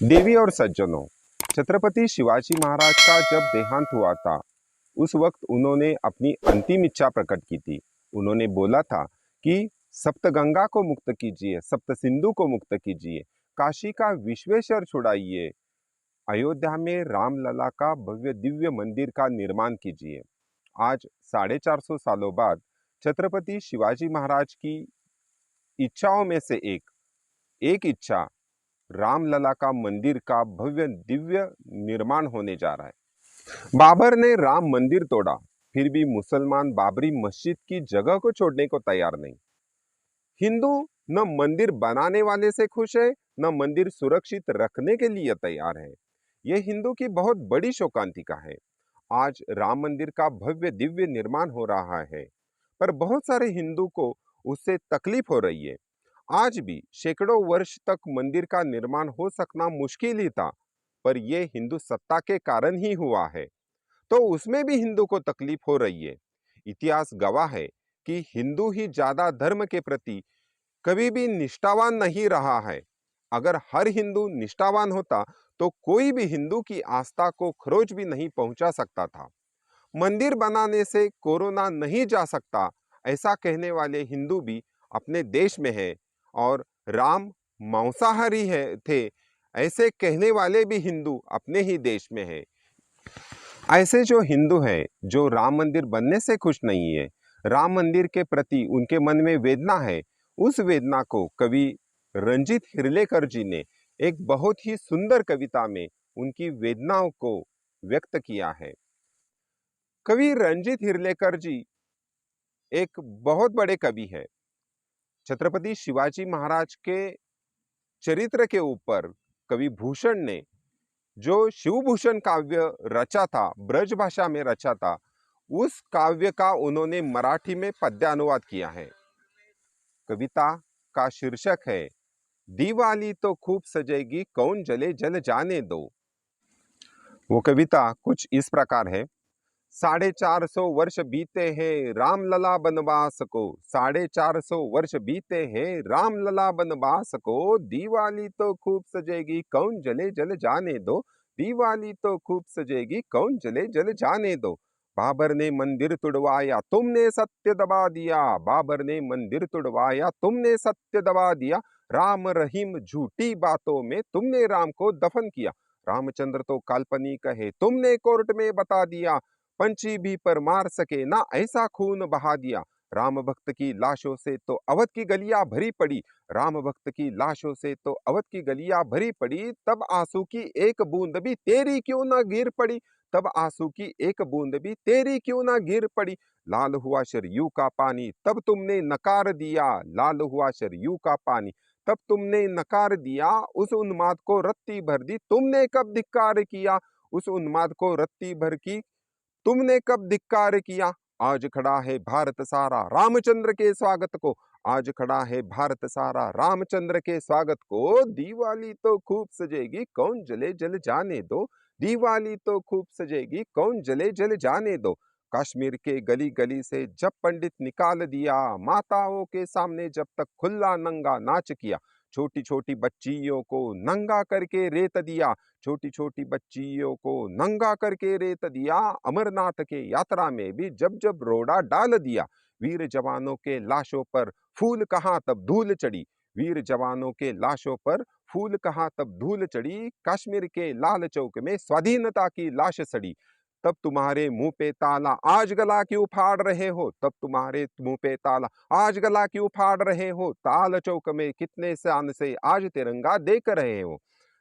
देवी और सज्जनों, छत्रपति शिवाजी महाराज का जब देहांत हुआ था, उस वक्त उन्होंने अपनी अंतिम इच्छा प्रकट की थी। उन्होंने बोला था कि सप्तगंगा को मुक्त कीजिए, सप्त सिंधु को मुक्त कीजिए, काशी का विश्वेश्वर छुड़ाइए, अयोध्या में रामलला का भव्य दिव्य मंदिर का निर्माण कीजिए। आज 450 सालों बाद छत्रपति शिवाजी महाराज की इच्छाओं में से एक इच्छा रामलला का मंदिर का भव्य दिव्य निर्माण होने जा रहा है। बाबर ने राम मंदिर तोड़ा, फिर भी मुसलमान बाबरी मस्जिद की जगह को छोड़ने को तैयार नहीं। हिंदू न मंदिर बनाने वाले से खुश है, न मंदिर सुरक्षित रखने के लिए तैयार है। यह हिंदू की बहुत बड़ी शोकांतिका है। आज राम मंदिर का भव्य दिव्य निर्माण हो रहा है, पर बहुत सारे हिंदू को उससे तकलीफ हो रही है। आज भी सैकड़ों वर्ष तक मंदिर का निर्माण हो सकना मुश्किल ही था, पर यह हिंदू सत्ता के कारण ही हुआ है, तो उसमें भी हिंदू को तकलीफ हो रही है। इतिहास गवाह है कि हिंदू ही ज्यादा धर्म के प्रति कभी भी निष्ठावान नहीं रहा है। अगर हर हिंदू निष्ठावान होता तो कोई भी हिंदू की आस्था को खरोच भी नहीं पहुंचा सकता था। मंदिर बनाने से कोरोना नहीं जा सकता, ऐसा कहने वाले हिंदू भी अपने देश में है, और राम मांसाहारी है थे, ऐसे कहने वाले भी हिंदू अपने ही देश में है। ऐसे जो हिंदू हैं, जो राम मंदिर बनने से खुश नहीं है, राम मंदिर के प्रति उनके मन में वेदना है, उस वेदना को कवि रंजीत हिरलेकर जी ने एक बहुत ही सुंदर कविता में उनकी वेदनाओं को व्यक्त किया है। कवि रंजीत हिरलेकर जी एक बहुत बड़े कवि है। छत्रपति शिवाजी महाराज के चरित्र के ऊपर कवि भूषण ने जो शिवभूषण काव्य रचा था, ब्रज भाषा में रचा था, उस काव्य का उन्होंने मराठी में पद्यानुवाद किया है। कविता का शीर्षक है दीवाली तो खूब सजेगी कौन जले जल जाने दो। वो कविता कुछ इस प्रकार है। 450 वर्ष बीते हैं रामलला बनवास को, 450 वर्ष बीते हैं रामलला बनवास को, दिवाली तो खूब सजेगी कौन जले जल जाने दो, दिवाली तो खूब सजेगी कौन जले जल जाने दो। बाबर ने मंदिर तुड़वाया तुमने सत्य दबा दिया, बाबर ने मंदिर तुड़वाया तुमने सत्य दबा दिया, राम रहीम झूठी बातों में तुमने राम को दफन किया, रामचंद्र तो काल्पनिक है तुमने कोर्ट में बता दिया, पंछी भी पर मार सके ना ऐसा खून बहा दिया, राम भक्त की लाशों से तो अवध की गलियां भरी पड़ी, राम भक्त की लाशों से तो अवध की गलियां भरी पड़ी, तब आंसू की एक बूंद भी तेरी क्यों ना गिर पड़ी, तब आंसू की एक बूंद भी तेरी क्यों ना गिर पड़ी, लाल हुआ शरयू का पानी तब तुमने नकार दिया, लाल हुआ शरयू का पानी तब तुमने नकार दिया, उस उन्माद को रत्ती भर दी तुमने कब धिक्कार किया, उस उन्माद को रत्ती भर की तुमने कब धिक्कार किया। आज खड़ा है भारत सारा रामचंद्र के स्वागत को, आज खड़ा है भारत सारा रामचंद्र के स्वागत को, दिवाली तो खूब सजेगी कौन जले जल जाने दो, दिवाली तो खूब सजेगी कौन जले जल जाने दो। कश्मीर के गली गली से जब पंडित निकाल दिया, माताओं के सामने जब तक खुला नंगा नाच किया, छोटी छोटी बच्चियों को नंगा करके रेत दिया, छोटी छोटी बच्चियों को नंगा करके रेत दिया, अमरनाथ के यात्रा में भी जब जब रोड़ा डाल दिया, वीर जवानों के लाशों पर फूल कहाँ तब धूल चढ़ी, वीर जवानों के लाशों पर फूल कहाँ तब धूल चढ़ी, कश्मीर के लाल चौक में स्वाधीनता की लाश सड़ी, तब तुम्हारे मुंह पे ताला आज गला क्यों फाड़ रहे हो, तब तुम्हारे मुंह पे ताला आज गला क्यों फाड़ रहे हो, ताल चौक में कितने शान से आज तिरंगा देख रहे हो,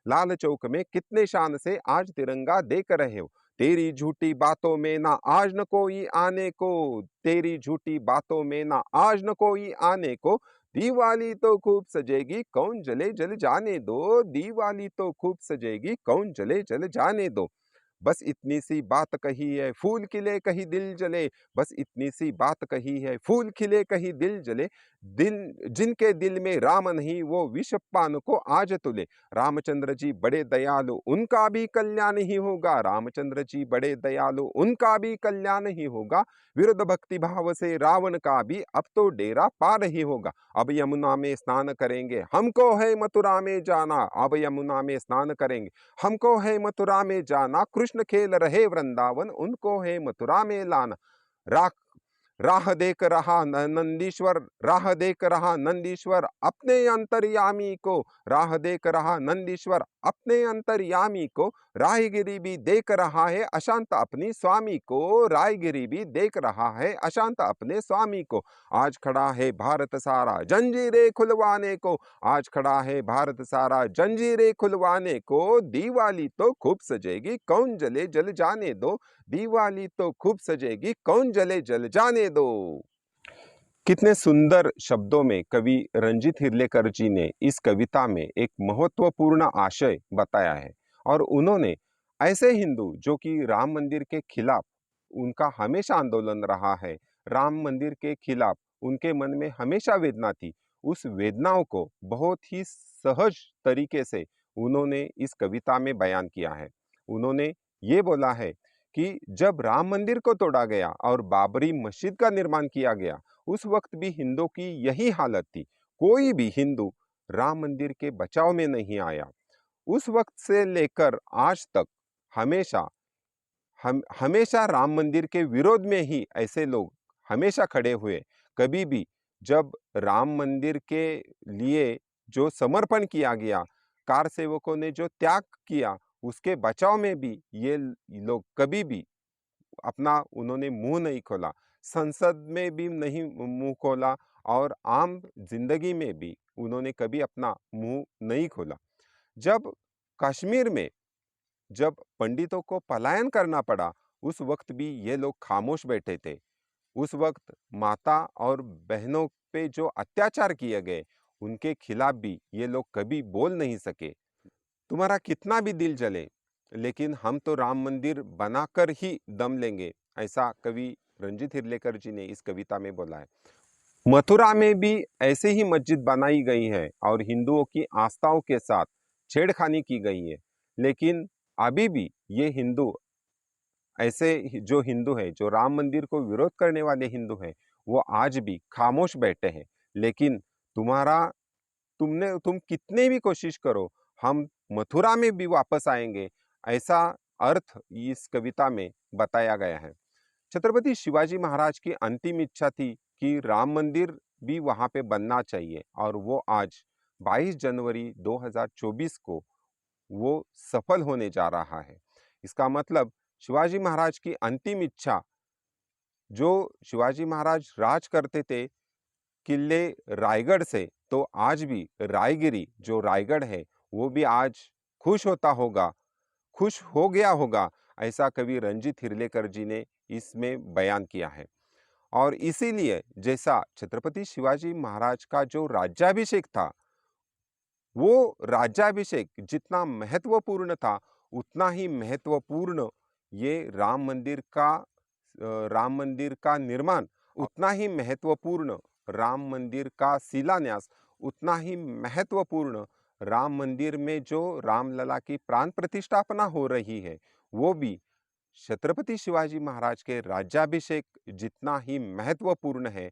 लाल चौक में कितने शान से आज तिरंगा देख रहे हो, तेरी झूठी बातों में ना आज न कोई आने को, तेरी झूठी बातों में ना आज न कोई आने को, दिवाली तो खूब सजेगी कौन जले जल जाने दो, दिवाली तो खूब सजेगी कौन जले जल जाने दो। बस इतनी सी बात कही है फूल खिले कहीं दिल जले, बस इतनी सी बात कही है फूल खिले कहीं दिल जले, जिनके दिल में राम नहीं वो विष पान को आज तुले। रामचंद्र जी बड़े दयालु उनका भी कल्याण ही होगा। रामचंद्र जी बड़े दयालु उनका भी कल्याण ही होगा। विरुद्ध भक्ति भाव से रावण का भी अब तो डेरा पार ही होगा। अब यमुना में स्नान करेंगे हमको है मथुरा में जाना। अब यमुना में स्नान करेंगे हमको है मथुरा में जाना। कृष्ण खेल रहे वृंदावन उनको है मथुरा में लाना। रा राह देख रहा नंदीश्वर, राह देख रहा नंदीश्वर अपने अंतर्यामी को। राह देख रहा नंदीश्वर अपने अंतर्यामी को। रायगिरी भी देख रहा है अशांत अपनी स्वामी को। रायगिरी भी देख रहा है अशांत अपने स्वामी को। आज खड़ा है भारत सारा जंजीरें खुलवाने को। आज खड़ा है भारत सारा जंजीरें खुलवाने को। दिवाली तो खूब सजेगी कौन जले जल जाने दो। दिवाली तो खूब सजेगी कौन जले जल जाने दो। कितने सुंदर शब्दों में कवि रंजीत हिरलेकर जी ने इस कविता में एक महत्वपूर्ण आशय बताया है। और उन्होंने ऐसे हिंदू जो कि राम मंदिर के खिलाफ उनका हमेशा आंदोलन रहा है, राम मंदिर के खिलाफ उनके मन में हमेशा वेदना थी, उस वेदनाओं को बहुत ही सहज तरीके से उन्होंने इस कविता में बयान किया है। उन्होंने ये बोला है कि जब राम मंदिर को तोड़ा गया और बाबरी मस्जिद का निर्माण किया गया, उस वक्त भी हिंदुओं की यही हालत थी। कोई भी हिंदू राम मंदिर के बचाव में नहीं आया। उस वक्त से लेकर आज तक हमेशा हमेशा राम मंदिर के विरोध में ही ऐसे लोग हमेशा खड़े हुए। कभी भी जब राम मंदिर के लिए जो समर्पण किया गया, कार सेवकों ने जो त्याग किया, उसके बचाव में भी ये लोग कभी भी अपना उन्होंने मुंह नहीं खोला। संसद में भी नहीं मुंह खोला और आम जिंदगी में भी उन्होंने कभी अपना मुंह नहीं खोला। जब कश्मीर में जब पंडितों को पलायन करना पड़ा, उस वक्त भी ये लोग खामोश बैठे थे। उस वक्त माता और बहनों पे जो अत्याचार किए गए, उनके खिलाफ भी ये लोग कभी बोल नहीं सके। तुम्हारा कितना भी दिल जले, लेकिन हम तो राम मंदिर बनाकर ही दम लेंगे, ऐसा कवि रंजीत हिरलेकर जी ने इस कविता में बोला है। मथुरा में भी ऐसे ही मस्जिद बनाई गई है और हिंदुओं की आस्थाओं के साथ छेड़खानी की गई है, लेकिन अभी भी ये हिंदू ऐसे जो हिंदू है, जो राम मंदिर को विरोध करने वाले हिंदू हैं, वो आज भी खामोश बैठे हैं। लेकिन तुम कितने भी कोशिश करो, हम मथुरा में भी वापस आएंगे, ऐसा अर्थ इस कविता में बताया गया है। छत्रपति शिवाजी महाराज की अंतिम इच्छा थी कि राम मंदिर भी वहां पे बनना चाहिए और वो आज 22 जनवरी 2024 को वो सफल होने जा रहा है। इसका मतलब शिवाजी महाराज की अंतिम इच्छा, जो शिवाजी महाराज राज करते थे किले रायगढ़ से, तो आज भी रायगिरी जो रायगढ़ है वो भी आज खुश होता होगा, खुश हो गया होगा, ऐसा कवि रंजीत हिरलेकर जी ने इसमें बयान किया है। और इसीलिए जैसा छत्रपति शिवाजी महाराज का जो राज्याभिषेक था, वो राज्याभिषेक जितना महत्वपूर्ण था, उतना ही महत्वपूर्ण ये राम मंदिर का निर्माण, उतना ही महत्वपूर्ण राम मंदिर का शिलान्यास, उतना ही महत्वपूर्ण राम मंदिर में जो रामलला की प्राण प्रतिष्ठापना हो रही है, वो भी छत्रपति शिवाजी महाराज के राज्याभिषेक जितना ही महत्वपूर्ण है,